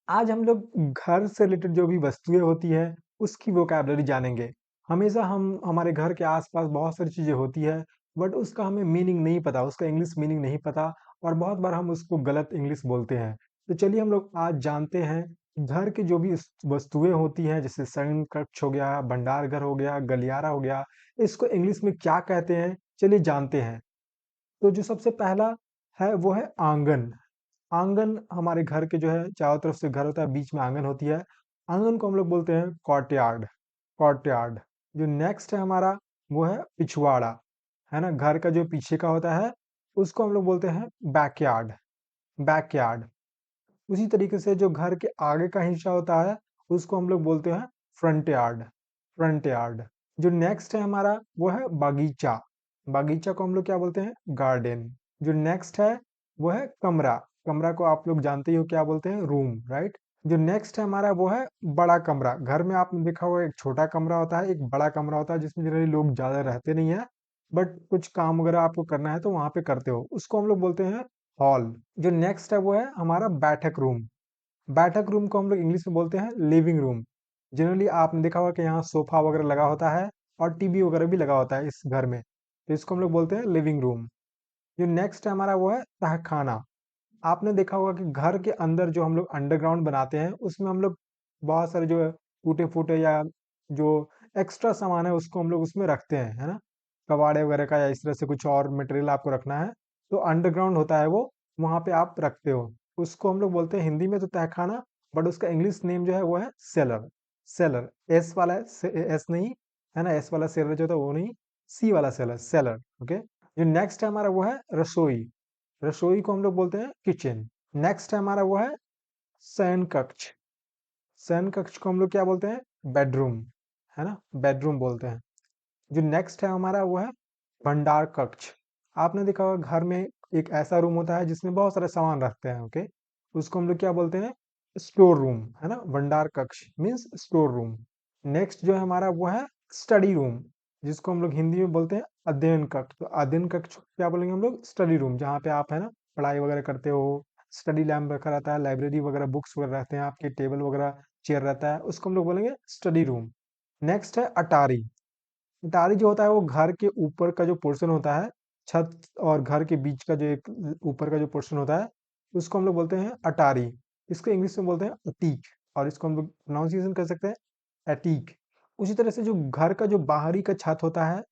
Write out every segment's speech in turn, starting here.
आज हम लोग घर से रिलेटेड जो भी वस्तुएं होती है उसकी वोकैबुलरी जानेंगे। हमेशा हम हमारे घर के आसपास बहुत सारी चीजें होती है बट उसका हमें मीनिंग नहीं पता, उसका इंग्लिश मीनिंग नहीं पता और बहुत बार हम उसको गलत इंग्लिश बोलते हैं। तो चलिए हम लोग आज जानते हैं घर की जो भी वस्तुएं होती हैं, जैसे शयन कक्ष हो गया, भंडार घर हो गया, गलियारा हो गया, इसको इंग्लिश में क्या कहते हैं। चलिए जानते हैं। तो जो सबसे पहला है वो है आंगन। आंगन हमारे घर के जो है चारों तरफ से घर होता है, बीच में आंगन होती है। आंगन को हम लोग बोलते हैं कॉर्टयार्ड। कॉर्टयार्ड। जो नेक्स्ट है हमारा वो है पिछवाड़ा, है ना, घर का जो पीछे का होता है उसको हम लोग बोलते हैं बैकयार्ड। बैकयार्ड। उसी तरीके से जो घर के आगे का हिस्सा होता है उसको हम लोग बोलते हैं फ्रंट यार्ड। Front yard. जो नेक्स्ट है हमारा वो है बागीचा। बागीचा को हम लोग क्या बोलते हैं, गार्डन। जो नेक्स्ट है वो है कमरा। कमरा को आप लोग जानते ही हो क्या बोलते हैं, रूम, राइट। जो नेक्स्ट है हमारा वो है बड़ा कमरा। घर में आपने देखा होगा एक छोटा कमरा होता है, एक बड़ा कमरा होता है जिसमें जनरली लोग ज्यादा रहते नहीं है बट कुछ काम वगैरह आपको करना है तो वहां पे करते हो, उसको हम लोग बोलते हैं हॉल। जो नेक्स्ट है वो है हमारा बैठक रूम। बैठक रूम को हम लोग इंग्लिश में बोलते हैं लिविंग रूम। जनरली आपने देखा होगा कि यहाँ सोफा वगैरह लगा होता है और टीवी वगैरह भी लगा होता है इस घर में, तो इसको हम लोग बोलते हैं लिविंग रूम। जो नेक्स्ट है हमारा वो है तहखाना। आपने देखा होगा कि घर के अंदर जो हम लोग अंडरग्राउंड बनाते हैं उसमें हम लोग बहुत सारे जो है टूटे फूटे या जो एक्स्ट्रा सामान है उसको हम लोग उसमें रखते हैं, है ना, कबाड़े वगैरह का या इस तरह से कुछ और मटेरियल आपको रखना है तो अंडरग्राउंड होता है वो, वहां पे आप रखते हो। उसको हम लोग बोलते हैं हिंदी में तो तहखाना, बट उसका इंग्लिश नेम जो है वो है सेलर। सेलर, एस वाला है, एस नहीं, है ना, एस वाला सेलर जो था वो नहीं, सी वाला सेलर, सेलर। ओके। जो नेक्स्ट है हमारा वो है रसोई। रसोई को हम लोग बोलते हैं किचन। नेक्स्ट है हमारा वो है शयन कक्ष। शयन कक्ष को हम लोग क्या बोलते हैं, बेडरूम, है ना, बेडरूम बोलते हैं। जो नेक्स्ट है हमारा वो है भंडार कक्ष। आपने देखा होगा घर में एक ऐसा रूम होता है जिसमें बहुत सारे सामान रखते हैं, ओके, उसको हम लोग क्या बोलते हैं, स्टोर रूम, है ना। भंडार कक्ष मीन्स स्टोर रूम। नेक्स्ट जो है हमारा वो है स्टडी रूम, जिसको हम लोग हिंदी में बोलते हैं अध्ययन कक्ष। तो अध्ययन कक्ष को क्या बोलेंगे हम लोग, स्टडी रूम, जहाँ पे आप, है ना, पढ़ाई वगैरह करते हो। स्टडी लैब रखा रहता है, लाइब्रेरी वगैरह, बुक्स वगैरह रहते हैं, आपके टेबल वगैरह चेयर रहता है, उसको हम लोग बोलेंगे स्टडी रूम। नेक्स्ट है अटारी। अटारी जो होता है वो घर के ऊपर का जो पोर्शन होता है, छत और घर के बीच का जो एक ऊपर का जो पोर्शन होता है उसको हम लोग बोलते हैं अटारी। इसको इंग्लिश में बोलते हैं अटीक, और इसको हम लोग प्रोनाउंसिएशन कर सकते हैं एटीक। उसी तरह से जो घर का जो बाहरी का छत होता है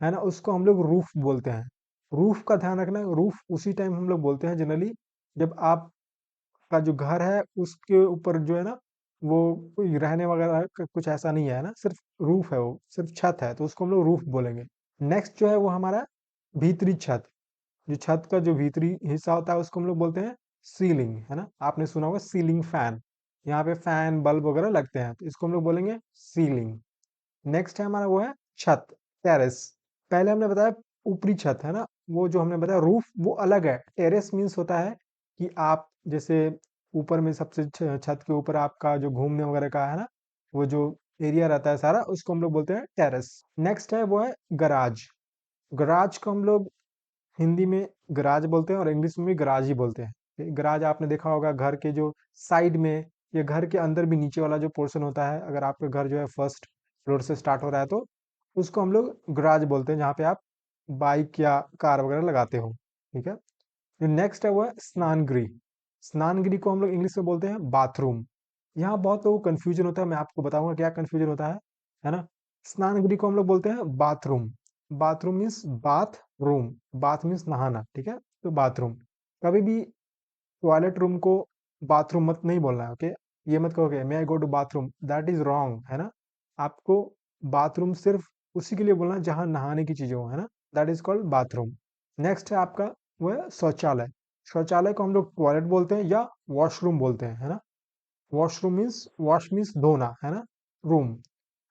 ना, उसको हम लोग रूफ बोलते हैं। रूफ का ध्यान रखना, रूफ उसी टाइम हम लोग बोलते हैं जनरली जब आप का जो घर है उसके ऊपर जो है ना वो कोई रहने वगैरह का कुछ ऐसा नहीं है ना, सिर्फ रूफ है, वो सिर्फ छत है, तो उसको हम लोग रूफ बोलेंगे। नेक्स्ट जो है वो हमारा भीतरी छत। जो छत का जो भीतरी हिस्सा होता है उसको हम लोग बोलते हैं सीलिंग, है ना, आपने सुना होगा सीलिंग फैन। यहाँ पे फैन बल्ब वगैरह लगते हैं तो इसको हम लोग बोलेंगे सीलिंग। नेक्स्ट है हमारा वो है छत, टेरेस। पहले हमने बताया ऊपरी छत, है ना, वो जो हमने बताया रूफ वो अलग है। टेरेस मीन्स होता है कि आप जैसे ऊपर में सबसे छत के ऊपर आपका जो घूमने वगैरह का है ना, वो जो एरिया रहता है सारा, उसको हम लोग बोलते हैं टेरेस। नेक्स्ट है वो है गराज। गराज को हम लोग हिंदी में गराज बोलते हैं और इंग्लिश में भी गराज ही बोलते हैं। गराज आपने देखा होगा घर के जो साइड में या घर के अंदर भी नीचे वाला जो पोर्शन होता है, अगर आपका घर जो है फर्स्ट फ्लोर से स्टार्ट हो रहा है तो उसको हम लोग गराज बोलते हैं, जहाँ पे आप बाइक या कार वगैरह लगाते हो। ठीक है। जो नेक्स्ट है वो है स्नान गृह। स्नान गृह को हम लोग इंग्लिश में बोलते हैं बाथरूम। यहाँ बहुत लोगों को कंफ्यूजन होता है, मैं आपको बताऊंगा क्या कंफ्यूजन होता है ना। स्नान गृह को हम लोग बोलते हैं bathroom. Bathroom means bath room, bath means नहाना, ठीक है, तो बाथरूम। कभी भी टॉयलेट रूम को बाथरूम मत नहीं बोलना है, ओके। ये मत कहोगे may I go to bathroom, that is wrong, है ना। आपको बाथरूम सिर्फ उसी के लिए बोलना है जहां नहाने की चीजें हो, है ना, that is called bathroom. Next है आपका वो है शौचालय। शौचालय को हम लोग टॉयलेट बोलते हैं या वॉशरूम बोलते हैं, है ना। वॉशरूम मीन्स वॉश मीन्स धोना, है ना, रूम,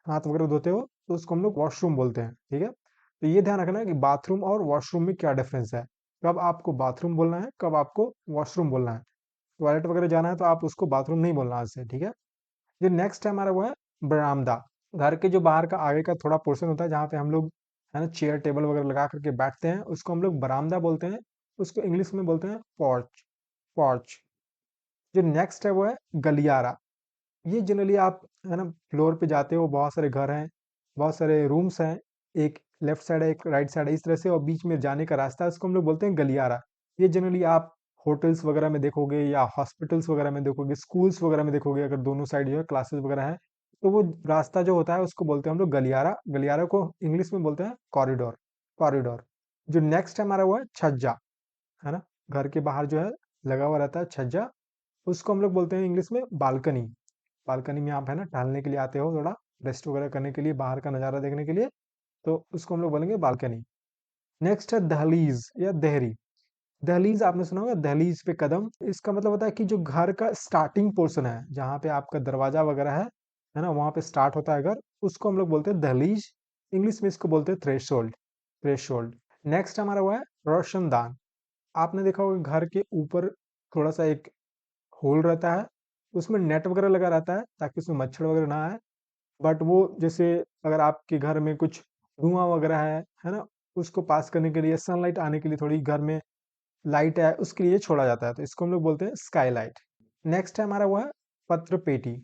हाथ वगैरह धोते हो तो उसको हम लोग वॉशरूम बोलते हैं, ठीक है। तो ये ध्यान रखना है कि बाथरूम और वॉशरूम में क्या डिफरेंस है, कब आपको बाथरूम बोलना है, कब आपको वॉशरूम बोलना है। टॉयलेट वगैरह जाना है तो आप उसको बाथरूम नहीं बोलना आज से, ठीक है। जो नेक्स्ट है हमारा वो है बरामदा। घर के जो बाहर का आगे का थोड़ा पोर्शन होता है जहाँ पे हम लोग, है ना, चेयर टेबल वगैरह लगा करके बैठते हैं, उसको हम लोग बरामदा बोलते हैं। उसको इंग्लिश में बोलते हैं पॉर्च। पॉर्च। जो नेक्स्ट है वो है गलियारा। ये जनरली आप है ना फ्लोर पे जाते हो, बहुत सारे घर हैं, बहुत सारे रूम्स हैं, एक लेफ्ट साइड है एक राइट साइड है इस तरह से, और बीच में जाने का रास्ता है, उसको हम लोग बोलते हैं गलियारा। ये जनरली आप होटल्स वगैरह में देखोगे या हॉस्पिटल्स वगैरह में देखोगे, स्कूल्स वगैरह में देखोगे, अगर दोनों साइड जो है क्लासेस वगैरह है, तो वो रास्ता जो होता है उसको बोलते हैं हम लोग गलियारा। गलियारा को इंग्लिश में बोलते हैं कॉरिडोर। कॉरिडोर। जो नेक्स्ट है हमारा वो है छज्जा, है ना, घर के बाहर जो है लगा हुआ रहता है छज्जा, उसको हम लोग बोलते हैं इंग्लिश में बालकनी। बालकनी में आप है ना टहलने के लिए आते हो, थोड़ा रेस्ट वगैरह करने के लिए, बाहर का नज़ारा देखने के लिए, तो उसको हम लोग बोलेंगे बालकनी। नेक्स्ट है दहलीज या देहरी। दहलीज आपने सुना होगा, दहलीज पे कदम, इसका मतलब होता है कि जो घर का स्टार्टिंग पोर्शन है, जहाँ पे आपका दरवाजा वगैरह है ना, वहाँ पे स्टार्ट होता है घर, उसको हम लोग बोलते हैं दहलीज। इंग्लिश में इसको बोलते हैं थ्रेशोल्ड। थ्रेशोल्ड। नेक्स्ट हमारा हुआ है रोशनदान। आपने देखा होगा घर के ऊपर थोड़ा सा एक होल रहता है, उसमें नेट वगैरह लगा रहता है ताकि उसमें मच्छर वगैरह ना आए। बट वो जैसे अगर आपके घर में कुछ धुआं वगैरह है ना, उसको पास करने के लिए, सनलाइट आने के लिए, थोड़ी घर में लाइट है उसके लिए छोड़ा जाता है, तो इसको हम लोग बोलते हैं स्काई लाइट। नेक्स्ट है हमारा वो है पत्र पेटी।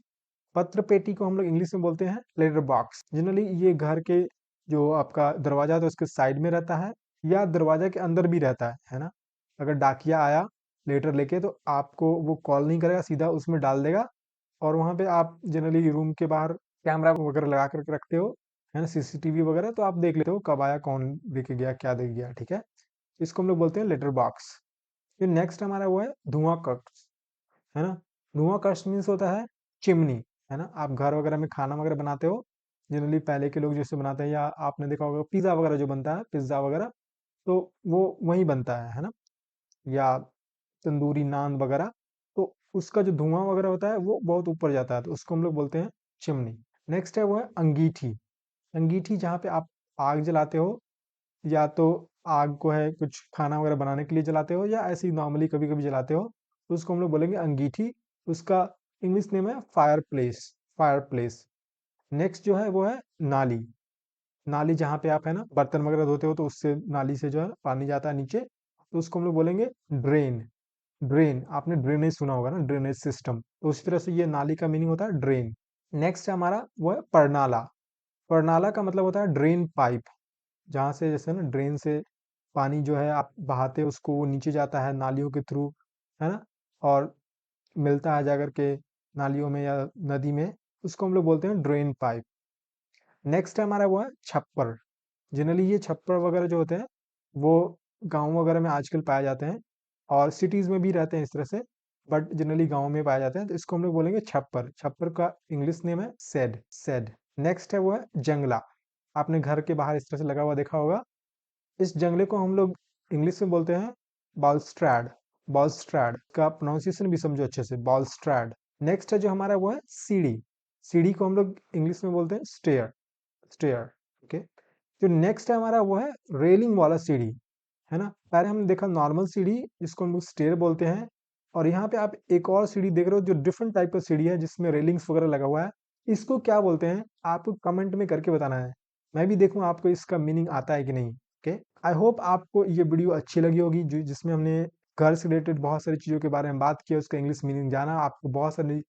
पत्र पेटी को हम लोग इंग्लिश में बोलते हैं लेटर बॉक्स। जनरली ये घर के जो आपका दरवाजा है तो उसके साइड में रहता है, या दरवाजा के अंदर भी रहता है ना। अगर डाकिया आया लेटर लेके तो आपको वो कॉल नहीं करेगा, सीधा उसमें डाल देगा, और वहाँ पे आप जनरली रूम के बाहर कैमरा वगैरह लगा करके रखते हो, है ना, सीसीटीवी वगैरह, तो आप देख लेते हो कब आया, कौन लेके गया, क्या दे गया, ठीक है। इसको हम लोग बोलते हैं लेटर बॉक्स। फिर नेक्स्ट हमारा वो है धुआं कक्ष, है ना। धुआं कक्ष मीन्स होता है चिमनी, है ना, आप घर वगैरह में खाना वगैरह बनाते हो, जनरली पहले के लोग जैसे बनाते हैं, या आपने देखा होगा पिज्ज़ा वगैरह जो बनता है, पिज्ज़ा वगैरह, तो वो वहीं बनता है ना, या तंदूरी नान वगैरह, तो उसका जो धुआं वगैरह होता है वो बहुत ऊपर जाता है, तो उसको हम लोग बोलते हैं चिमनी। नेक्स्ट है वो है अंगीठी। अंगीठी जहाँ पे आप आग जलाते हो, या तो आग को है कुछ खाना वगैरह बनाने के लिए जलाते हो, या ऐसे ही नॉर्मली कभी कभी जलाते हो, तो उसको हम लोग बोलेंगे अंगीठी। उसका इंग्लिश नेम है fire place. Fire place. Next जो है वो है नाली। नाली जहाँ पे आप है ना बर्तन वगैरह धोते हो, तो उससे नाली से जो है पानी जाता है नीचे, तो उसको हम लोग बोलेंगे ड्रेन। ड्रेन, आपने ड्रेनेज सुना होगा ना, ड्रेनेज सिस्टम, तो उसी तरह से ये नाली का मीनिंग होता है ड्रेन। नेक्स्ट है हमारा वो है परनाला। परनाला का मतलब होता है ड्रेन पाइप, जहाँ से जैसे ना ड्रेन से पानी जो है आप बहाते हो उसको, वो नीचे जाता है नालियों के थ्रू, है ना, और मिलता है जाकर के नालियों में या नदी में, उसको हम लोग बोलते हैं ड्रेन पाइप। नेक्स्ट है हमारा वो है छप्पर। जनरली ये छप्पर वगैरह जो होते हैं वो गाँव वगैरह में आजकल पाए जाते हैं, और सिटीज़ में भी रहते हैं इस तरह से, बट जनरली गाँव में पाए जाते हैं, तो इसको हम लोग बोलेंगे छप्पर। छप्पर का इंग्लिश नेम है सेड। सेड। नेक्स्ट है वो है जंगला। आपने घर के बाहर इस तरह से लगा हुआ देखा होगा, इस जंगले को हम लोग इंग्लिश में बोलते हैं बालस्ट्रैड। बालस्ट्रैड का प्रोनाउंसिएशन भी समझो अच्छे से, बालस्ट्रैड। नेक्स्ट है जो हमारा वो है सीढ़ी। सीढ़ी को हम लोग इंग्लिश में बोलते हैं स्टेयर। स्टेयर। ओके। जो नेक्स्ट है हमारा वो है रेलिंग वाला सीढ़ी, है ना। पहले हमने देखा नॉर्मल सीढ़ी जिसको हम लोग स्टेयर बोलते हैं, और यहाँ पे आप एक और सीढ़ी देख रहे हो जो डिफरेंट टाइप का सीढ़ी है जिसमें रेलिंग्स वगैरह लगा हुआ है, इसको क्या बोलते हैं आपको कमेंट में करके बताना है, मैं भी देखूँ आपको इसका मीनिंग आता है कि नहीं। ओके। आई होप आपको ये वीडियो अच्छी लगी होगी, जो जिसमें हमने घर से रिलेटेड बहुत सारी चीज़ों के बारे में बात की, उसका इंग्लिश मीनिंग जाना, आपको बहुत सारी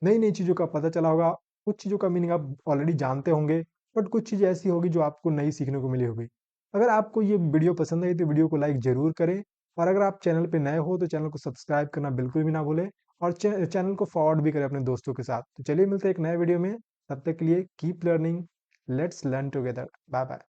नई नई चीज़ों का पता चला होगा। कुछ चीज़ों का मीनिंग आप ऑलरेडी जानते होंगे, बट कुछ चीज़ें ऐसी होगी जो आपको नई सीखने को मिली होगी। अगर आपको ये वीडियो पसंद आई तो वीडियो को लाइक ज़रूर करें, और अगर आप चैनल पे नए हो तो चैनल को सब्सक्राइब करना बिल्कुल भी ना भूलें, और चैनल को फॉरवर्ड भी करें अपने दोस्तों के साथ। तो चलिए मिलते हैं एक नए वीडियो में, तब तक के लिए keep learning, let's learn together, bye bye.